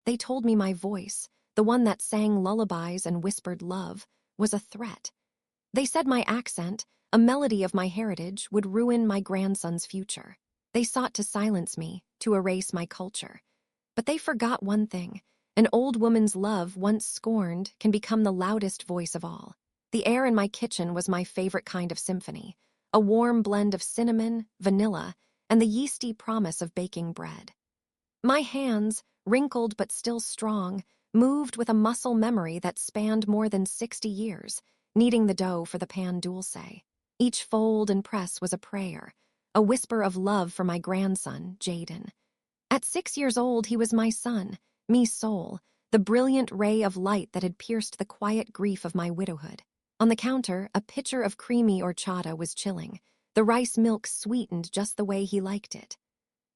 They told me my voice, the one that sang lullabies and whispered love, was a threat. They said my accent, a melody of my heritage, would ruin my grandson's future. They sought to silence me, to erase my culture. But they forgot one thing. An old woman's love, once scorned, can become the loudest voice of all. The air in my kitchen was my favorite kind of symphony, a warm blend of cinnamon, vanilla, and the yeasty promise of baking bread. My hands, wrinkled but still strong, moved with a muscle memory that spanned more than 60 years, kneading the dough for the pan dulce. Each fold and press was a prayer, a whisper of love for my grandson, Jaden. At 6 years old, he was my son, me soul, the brilliant ray of light that had pierced the quiet grief of my widowhood. On the counter, a pitcher of creamy horchata was chilling, the rice milk sweetened just the way he liked it.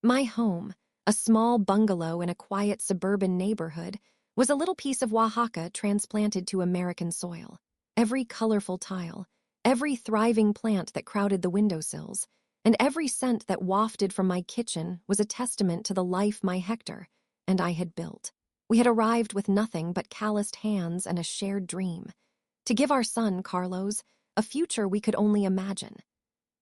My home, a small bungalow in a quiet suburban neighborhood, was a little piece of Oaxaca transplanted to American soil. Every colorful tile, every thriving plant that crowded the windowsills, and every scent that wafted from my kitchen was a testament to the life my Hector and I had built. We had arrived with nothing but calloused hands and a shared dream, to give our son, Carlos, a future we could only imagine.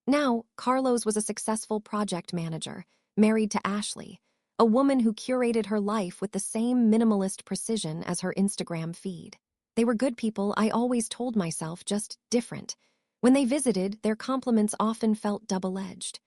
Now, Carlos was a successful project manager, married to Ashley, a woman who curated her life with the same minimalist precision as her Instagram feed. They were good people, I always told myself, just different. When they visited, their compliments often felt double-edged.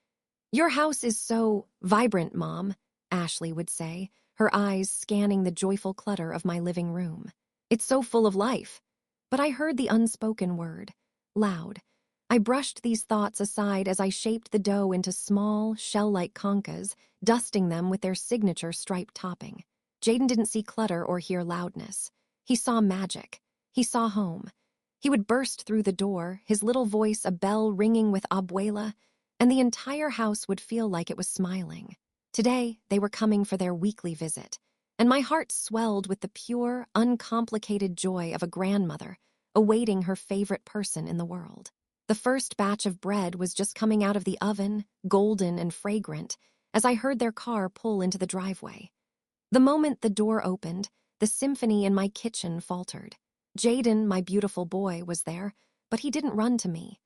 "Your house is so vibrant, Mom," Ashley would say, her eyes scanning the joyful clutter of my living room. "It's so full of life." But I heard the unspoken word, loud. I brushed these thoughts aside as I shaped the dough into small, shell-like conchas, dusting them with their signature striped topping. Jaden didn't see clutter or hear loudness. He saw magic. He saw home. He would burst through the door, his little voice a bell ringing with abuela, and the entire house would feel like it was smiling. Today, they were coming for their weekly visit, and my heart swelled with the pure, uncomplicated joy of a grandmother awaiting her favorite person in the world. The first batch of bread was just coming out of the oven, golden and fragrant, as I heard their car pull into the driveway. The moment the door opened, the symphony in my kitchen faltered. Jaden, my beautiful boy, was there, but he didn't run to me.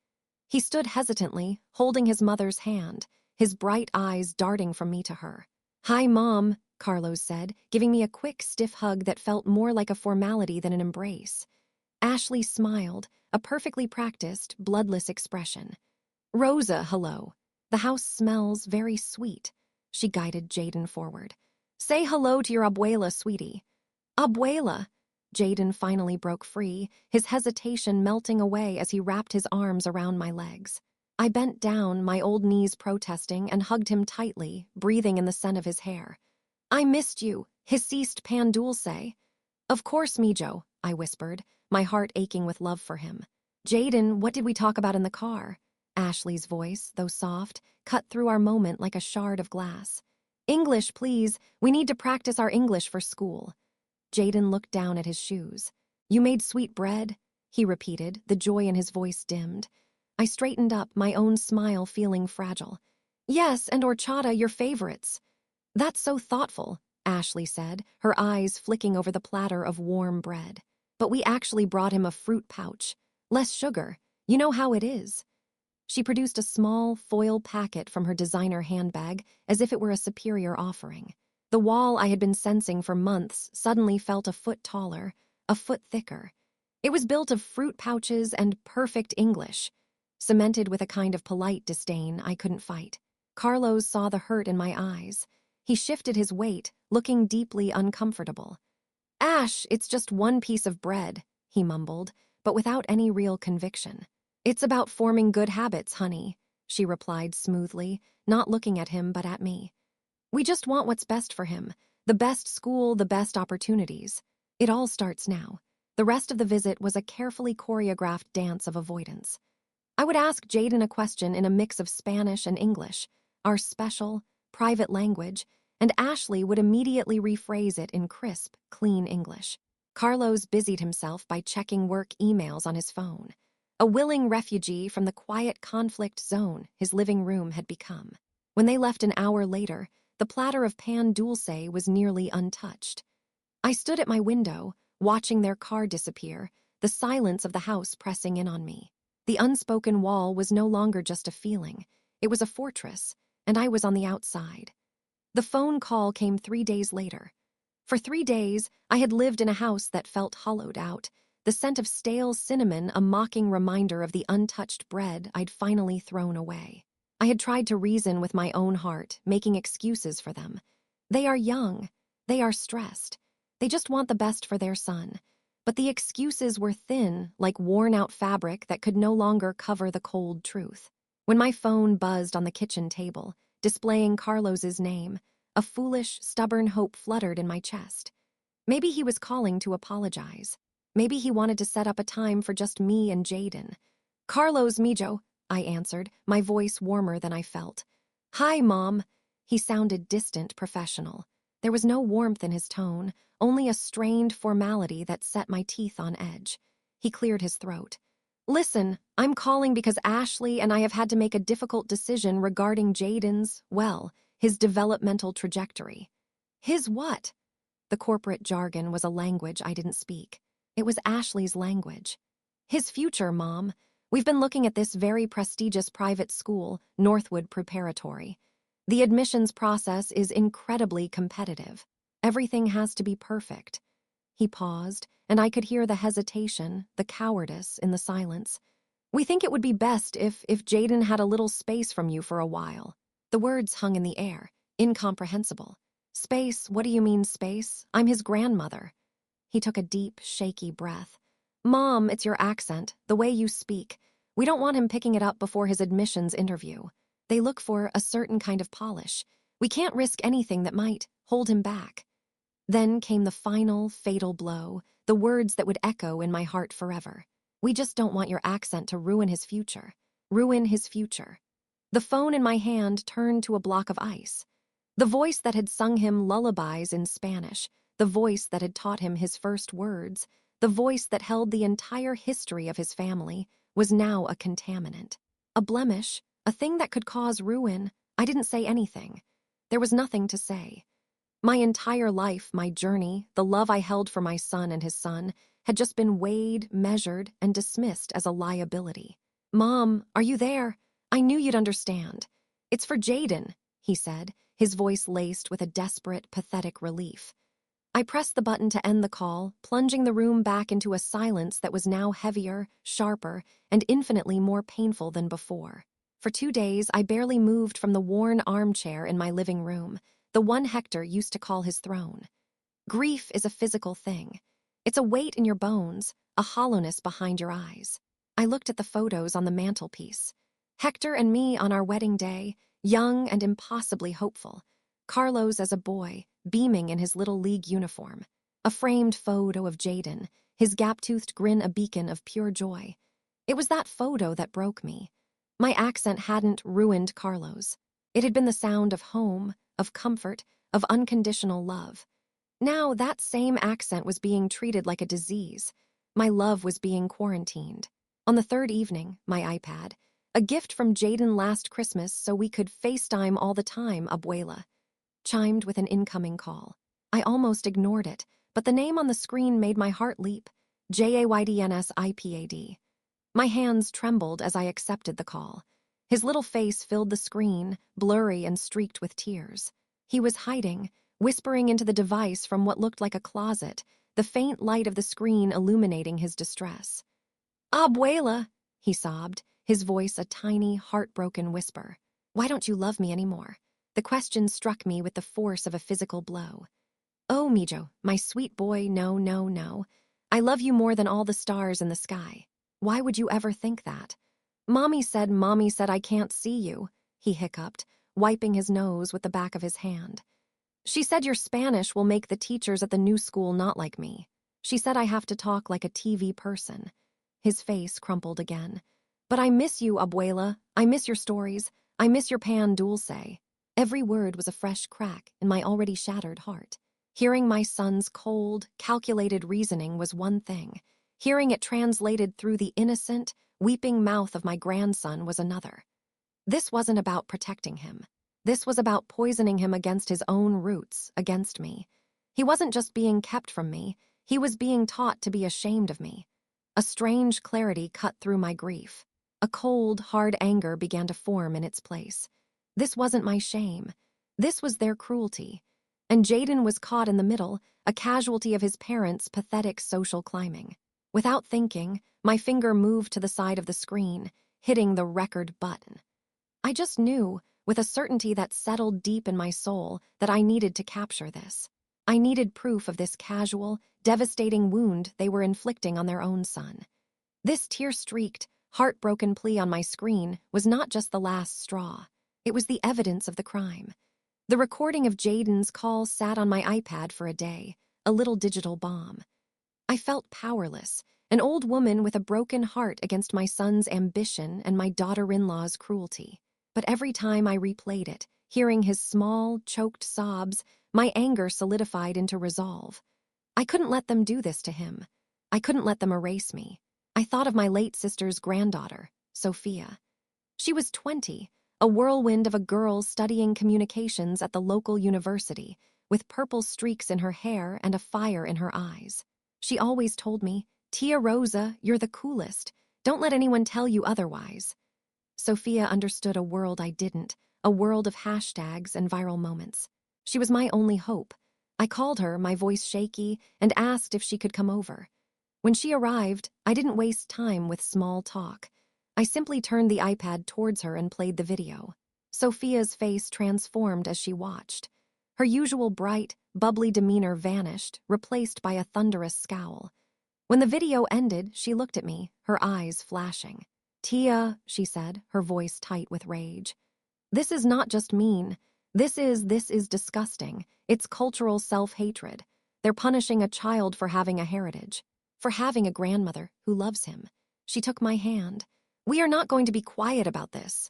He stood hesitantly, holding his mother's hand, his bright eyes darting from me to her. "Hi, Mom," Carlos said, giving me a quick, stiff hug that felt more like a formality than an embrace. Ashley smiled, a perfectly practiced, bloodless expression. "Rosa, hello. The house smells very sweet." She guided Jaden forward. "Say hello to your abuela, sweetie." "Abuela." Jaden finally broke free, his hesitation melting away as he wrapped his arms around my legs. I bent down, my old knees protesting, and hugged him tightly, breathing in the scent of his hair. "I missed you, hiciste pan dulce." "Of course, Mijo," I whispered, my heart aching with love for him. "Jaden, what did we talk about in the car?" Ashley's voice, though soft, cut through our moment like a shard of glass. "English, please. We need to practice our English for school." Jaden looked down at his shoes. "You made sweet bread?" he repeated, the joy in his voice dimmed. I straightened up, my own smile feeling fragile. "Yes, and horchata, your favorites." "That's so thoughtful," Ashley said, her eyes flicking over the platter of warm bread. "But we actually brought him a fruit pouch. Less sugar. You know how it is." She produced a small, foil packet from her designer handbag, as if it were a superior offering. The wall I had been sensing for months suddenly felt a foot taller, a foot thicker. It was built of fruit pouches and perfect English, cemented with a kind of polite disdain I couldn't fight. Carlos saw the hurt in my eyes. He shifted his weight, looking deeply uncomfortable. "Ash, it's just one piece of bread," he mumbled, but without any real conviction. "It's about forming good habits, honey," she replied smoothly, not looking at him but at me. "We just want what's best for him, the best school, the best opportunities. It all starts now." The rest of the visit was a carefully choreographed dance of avoidance. I would ask Jaden a question in a mix of Spanish and English, our special, private language, and Ashley would immediately rephrase it in crisp, clean English. Carlos busied himself by checking work emails on his phone. A willing refugee from the quiet conflict zone his living room had become. When they left an hour later, the platter of pan dulce was nearly untouched. I stood at my window, watching their car disappear, the silence of the house pressing in on me. The unspoken wall was no longer just a feeling. It was a fortress, and I was on the outside. The phone call came 3 days later. For 3 days, I had lived in a house that felt hollowed out, the scent of stale cinnamon a mocking reminder of the untouched bread I'd finally thrown away. I had tried to reason with my own heart, making excuses for them. They are young. They are stressed. They just want the best for their son. But the excuses were thin, like worn-out fabric that could no longer cover the cold truth. When my phone buzzed on the kitchen table, displaying Carlos's name, a foolish, stubborn hope fluttered in my chest. Maybe he was calling to apologize. Maybe he wanted to set up a time for just me and Jaden. "Carlos, Mijo," I answered, my voice warmer than I felt. "Hi, Mom." He sounded distant, professional. There was no warmth in his tone, only a strained formality that set my teeth on edge. He cleared his throat. "Listen, I'm calling because Ashley and I have had to make a difficult decision regarding Jaden's, well, his developmental trajectory." "His what?" The corporate jargon was a language I didn't speak. It was Ashley's language. "His future, Mom. We've been looking at this very prestigious private school, Northwood Preparatory. The admissions process is incredibly competitive. Everything has to be perfect." He paused, and I could hear the hesitation, the cowardice in the silence. "We think it would be best if Jaden had a little space from you for a while." The words hung in the air, incomprehensible. "Space? What do you mean, space? I'm his grandmother." He took a deep, shaky breath. "Mom, it's your accent, the way you speak. We don't want him picking it up before his admissions interview. They look for a certain kind of polish. We can't risk anything that might hold him back." Then came the final, fatal blow, the words that would echo in my heart forever. "We just don't want your accent to ruin his future. Ruin his future." The phone in my hand turned to a block of ice. The voice that had sung him lullabies in Spanish, the voice that had taught him his first words, the voice that held the entire history of his family, was now a contaminant. A blemish, a thing that could cause ruin. I didn't say anything. There was nothing to say. My entire life, my journey, the love I held for my son and his son, had just been weighed, measured, and dismissed as a liability. "Mom, are you there? I knew you'd understand. It's for Jaden," he said, his voice laced with a desperate, pathetic relief. I pressed the button to end the call, plunging the room back into a silence that was now heavier, sharper, and infinitely more painful than before. For 2 days, I barely moved from the worn armchair in my living room, the one Hector used to call his throne. Grief is a physical thing. It's a weight in your bones, a hollowness behind your eyes. I looked at the photos on the mantelpiece. Hector and me on our wedding day, young and impossibly hopeful. Carlos as a boy, beaming in his little league uniform. A framed photo of Jaden, his gap-toothed grin a beacon of pure joy. It was that photo that broke me. My accent hadn't ruined Carlos. It had been the sound of home, of comfort, of unconditional love. Now that same accent was being treated like a disease. My love was being quarantined. On the third evening, my iPad, a gift from Jaden last Christmas so we could FaceTime all the time, abuela, chimed with an incoming call. I almost ignored it, but the name on the screen made my heart leap. JAYDNSIPAD. My hands trembled as I accepted the call. His little face filled the screen, blurry and streaked with tears. He was hiding, whispering into the device from what looked like a closet, the faint light of the screen illuminating his distress. "Abuela," he sobbed, his voice a tiny, heartbroken whisper. "Why don't you love me anymore?" The question struck me with the force of a physical blow. "Oh, Mijo, my sweet boy, no, no, no. I love you more than all the stars in the sky. Why would you ever think that? Mommy said I can't see you," he hiccuped, wiping his nose with the back of his hand. "She said your Spanish will make the teachers at the new school not like me. She said I have to talk like a TV person." His face crumpled again. "But I miss you, abuela. I miss your stories. I miss your pan dulce." Every word was a fresh crack in my already shattered heart. Hearing my son's cold, calculated reasoning was one thing. Hearing it translated through the innocent, weeping mouth of my grandson was another. This wasn't about protecting him. This was about poisoning him against his own roots, against me. He wasn't just being kept from me, he was being taught to be ashamed of me. A strange clarity cut through my grief. A cold, hard anger began to form in its place. This wasn't my shame. This was their cruelty. And Jaden was caught in the middle, a casualty of his parents' pathetic social climbing. Without thinking, my finger moved to the side of the screen, hitting the record button. I just knew, with a certainty that settled deep in my soul, that I needed to capture this. I needed proof of this casual, devastating wound they were inflicting on their own son. This tear-streaked, heartbroken plea on my screen was not just the last straw. It was the evidence of the crime. The recording of Jaden's call sat on my iPad for a day, a little digital bomb. I felt powerless, an old woman with a broken heart against my son's ambition and my daughter-in-law's cruelty. But every time I replayed it, hearing his small, choked sobs, my anger solidified into resolve. I couldn't let them do this to him. I couldn't let them erase me. I thought of my late sister's granddaughter, Sophia. She was 20, a whirlwind of a girl studying communications at the local university, with purple streaks in her hair and a fire in her eyes. She always told me, "Tia Rosa, you're the coolest. Don't let anyone tell you otherwise." Sophia understood a world I didn't, a world of hashtags and viral moments. She was my only hope. I called her, my voice shaky, and asked if she could come over. When she arrived, I didn't waste time with small talk. I simply turned the iPad towards her and played the video. Sophia's face transformed as she watched. Her usual bright, bubbly demeanor vanished, replaced by a thunderous scowl. When the video ended, she looked at me, her eyes flashing. "Tia," she said, her voice tight with rage. "This is not just mean. This is disgusting. It's cultural self-hatred. They're punishing a child for having a heritage, for having a grandmother who loves him." She took my hand. "We are not going to be quiet about this."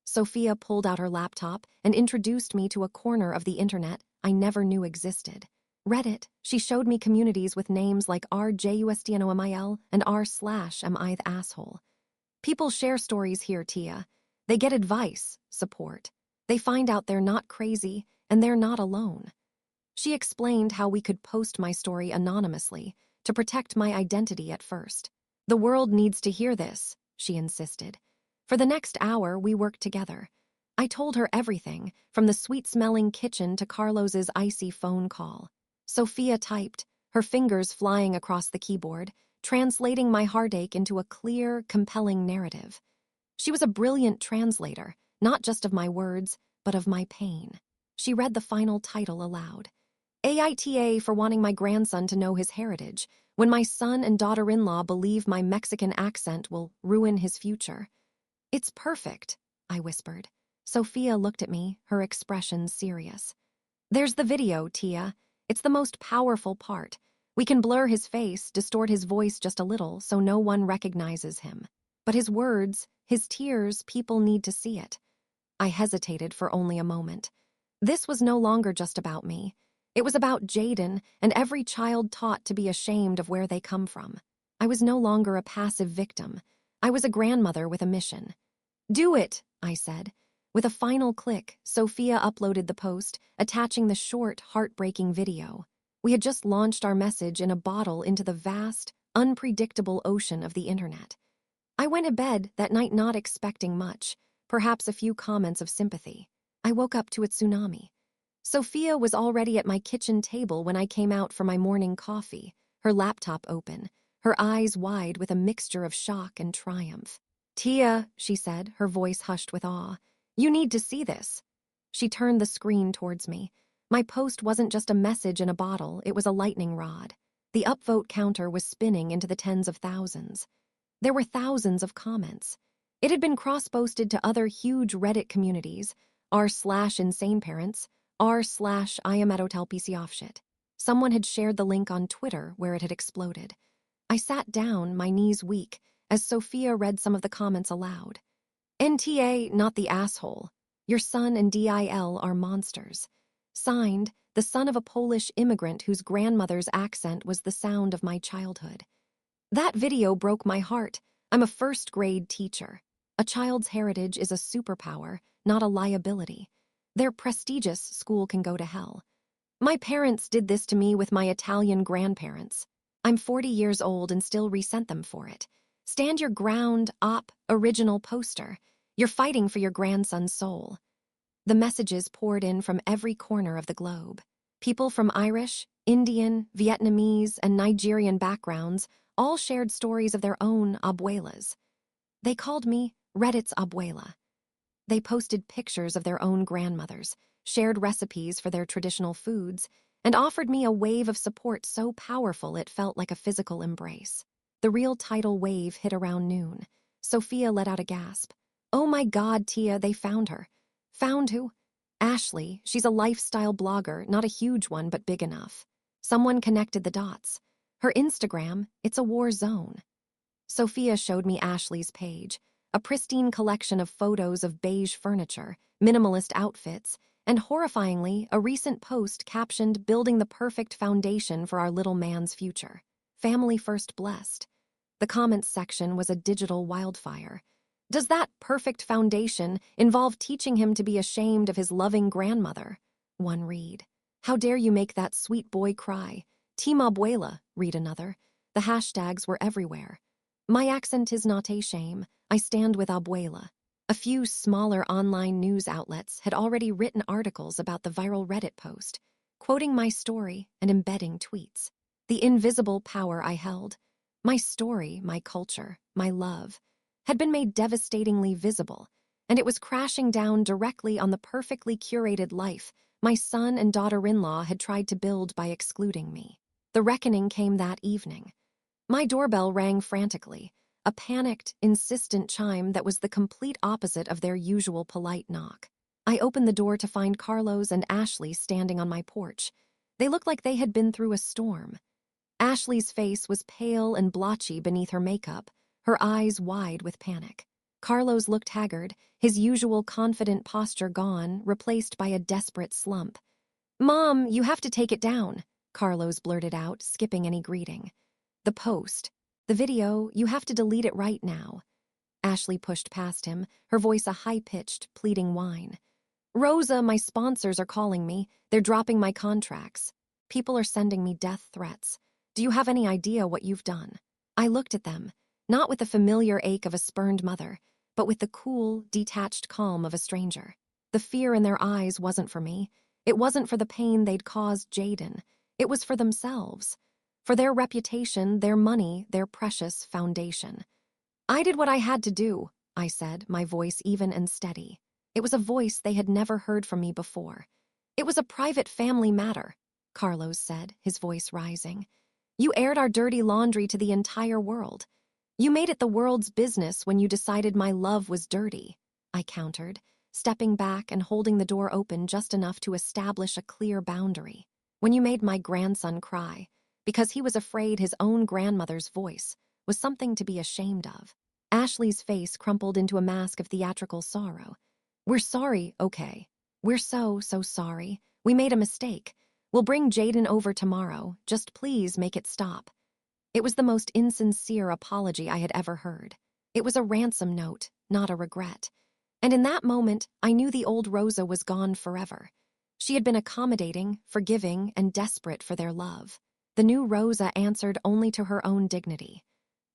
Sophia pulled out her laptop and introduced me to a corner of the internet I never knew existed. Reddit. She showed me communities with names like RJUSTNOMIL and r/am I the asshole. People share stories here, Tia. They get advice, support. They find out they're not crazy and they're not alone. She explained how we could post my story anonymously to protect my identity at first. "The world needs to hear this," she insisted. For the next hour, we worked together. I told her everything, from the sweet-smelling kitchen to Carlos's icy phone call. Sophia typed, her fingers flying across the keyboard, translating my heartache into a clear, compelling narrative. She was a brilliant translator, not just of my words, but of my pain. She read the final title aloud. "AITA for wanting my grandson to know his heritage, when my son and daughter-in-law believe my Mexican accent will ruin his future." "It's perfect," I whispered. Sophia looked at me, her expression serious. "There's the video, Tia. It's the most powerful part. We can blur his face, distort his voice just a little so no one recognizes him. But his words, his tears, people need to see it." I hesitated for only a moment. This was no longer just about me. It was about Jaden and every child taught to be ashamed of where they come from. I was no longer a passive victim. I was a grandmother with a mission. "Do it," I said. With a final click, Sophia uploaded the post, attaching the short, heartbreaking video. We had just launched our message in a bottle into the vast, unpredictable ocean of the internet. I went to bed that night not expecting much, perhaps a few comments of sympathy. I woke up to a tsunami. Sophia was already at my kitchen table when I came out for my morning coffee, her laptop open, her eyes wide with a mixture of shock and triumph. "Tia," she said, her voice hushed with awe, "you need to see this." She turned the screen towards me. My post wasn't just a message in a bottle, it was a lightning rod. The upvote counter was spinning into the tens of thousands. There were thousands of comments. It had been cross-posted to other huge Reddit communities, r/insaneparents, r/IamAtHotelPCOffshit. Someone had shared the link on Twitter where it had exploded. I sat down, my knees weak, as Sophia read some of the comments aloud. "NTA, not the asshole. Your son and DIL are monsters. Signed, the son of a Polish immigrant whose grandmother's accent was the sound of my childhood." That video broke my heart. I'm a first-grade teacher. A child's heritage is a superpower, not a liability. Their prestigious school can go to hell. My parents did this to me with my Italian grandparents. I'm 40 years old and still resent them for it. Stand your ground, original poster. You're fighting for your grandson's soul. The messages poured in from every corner of the globe. People from Irish, Indian, Vietnamese, and Nigerian backgrounds all shared stories of their own abuelas. They called me Reddit's abuela. They posted pictures of their own grandmothers, shared recipes for their traditional foods, and offered me a wave of support so powerful it felt like a physical embrace. The real tidal wave hit around noon. Sophia let out a gasp. Oh my God, Tia, they found her. Found who? Ashley. She's a lifestyle blogger, not a huge one, but big enough. Someone connected the dots. Her Instagram, it's a war zone. Sophia showed me Ashley's page, a pristine collection of photos of beige furniture, minimalist outfits, and horrifyingly, a recent post captioned "Building the perfect foundation for our little man's future. Family first blessed." The comments section was a digital wildfire. Does that perfect foundation involve teaching him to be ashamed of his loving grandmother? One read. How dare you make that sweet boy cry? Team Abuela, read another. The hashtags were everywhere. My accent is not a shame. I stand with Abuela. A few smaller online news outlets had already written articles about the viral Reddit post, quoting my story and embedding tweets. The invisible power I held, my story, my culture, my love, had been made devastatingly visible, and it was crashing down directly on the perfectly curated life my son and daughter-in-law had tried to build by excluding me. The reckoning came that evening. My doorbell rang frantically, a panicked, insistent chime that was the complete opposite of their usual polite knock. I opened the door to find Carlos and Ashley standing on my porch. They looked like they had been through a storm. Ashley's face was pale and blotchy beneath her makeup, her eyes wide with panic. Carlos looked haggard, his usual confident posture gone, replaced by a desperate slump. "Mom, you have to take it down," Carlos blurted out, skipping any greeting. "The post. The video, you have to delete it right now." Ashley pushed past him, her voice a high-pitched, pleading whine. "Rosa, my sponsors are calling me. They're dropping my contracts. People are sending me death threats. Do you have any idea what you've done?" I looked at them, not with the familiar ache of a spurned mother, but with the cool, detached calm of a stranger. The fear in their eyes wasn't for me. It wasn't for the pain they'd caused Jaden. It was for themselves. For their reputation, their money, their precious foundation. "I did what I had to do," I said, my voice even and steady. It was a voice they had never heard from me before. "It was a private family matter," Carlos said, his voice rising. "You aired our dirty laundry to the entire world. You made it the world's business when you decided my love was dirty," I countered, stepping back and holding the door open just enough to establish a clear boundary. "When you made my grandson cry, because he was afraid his own grandmother's voice was something to be ashamed of." Ashley's face crumpled into a mask of theatrical sorrow. "We're sorry, okay. We're so sorry. We made a mistake. We'll bring Jaden over tomorrow. Just please make it stop." It was the most insincere apology I had ever heard. It was a ransom note, not a regret. And in that moment, I knew the old Rosa was gone forever. She had been accommodating, forgiving, and desperate for their love. The new Rosa answered only to her own dignity.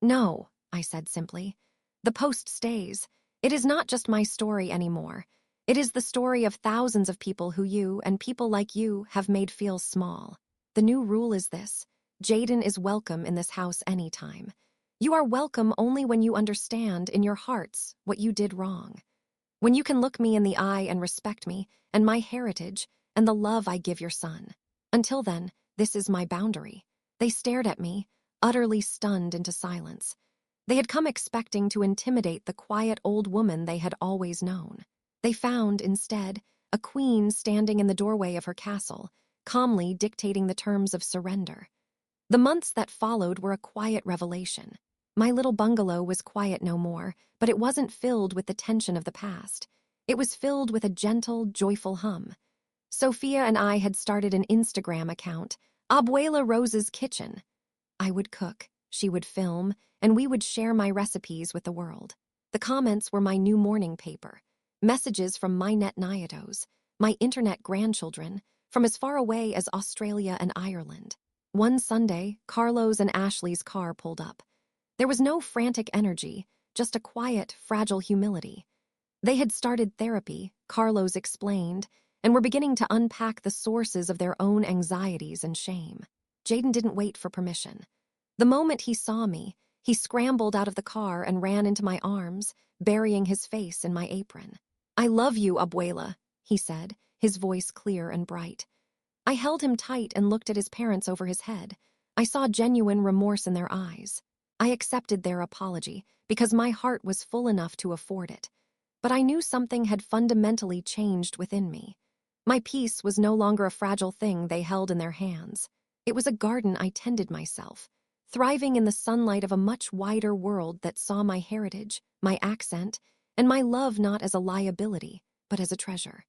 "No," I said simply. "The post stays. It is not just my story anymore. It is the story of thousands of people who you, and people like you, have made feel small. The new rule is this. Jaden is welcome in this house anytime. You are welcome only when you understand, in your hearts, what you did wrong. When you can look me in the eye and respect me, and my heritage, and the love I give your son. Until then, this is my boundary." They stared at me, utterly stunned into silence. They had come expecting to intimidate the quiet old woman they had always known. They found, instead, a queen standing in the doorway of her castle, calmly dictating the terms of surrender. The months that followed were a quiet revelation. My little bungalow was quiet no more, but it wasn't filled with the tension of the past. It was filled with a gentle, joyful hum. Sophia and I had started an Instagram account, Abuela Rosa's Kitchen. I would cook, she would film, and we would share my recipes with the world. The comments were my new morning paper. Messages from my net nyados, my internet grandchildren, from as far away as Australia and Ireland. One Sunday, Carlo's and Ashley's car pulled up. There was no frantic energy, just a quiet, fragile humility. They had started therapy, Carlos explained, and were beginning to unpack the sources of their own anxieties and shame. Jaden didn't wait for permission. The moment he saw me, he scrambled out of the car and ran into my arms, burying his face in my apron. "I love you, abuela," he said, his voice clear and bright. I held him tight and looked at his parents over his head. I saw genuine remorse in their eyes. I accepted their apology because my heart was full enough to afford it. But I knew something had fundamentally changed within me. My peace was no longer a fragile thing they held in their hands. It was a garden I tended myself, thriving in the sunlight of a much wider world that saw my heritage, my accent, and my love not as a liability, but as a treasure.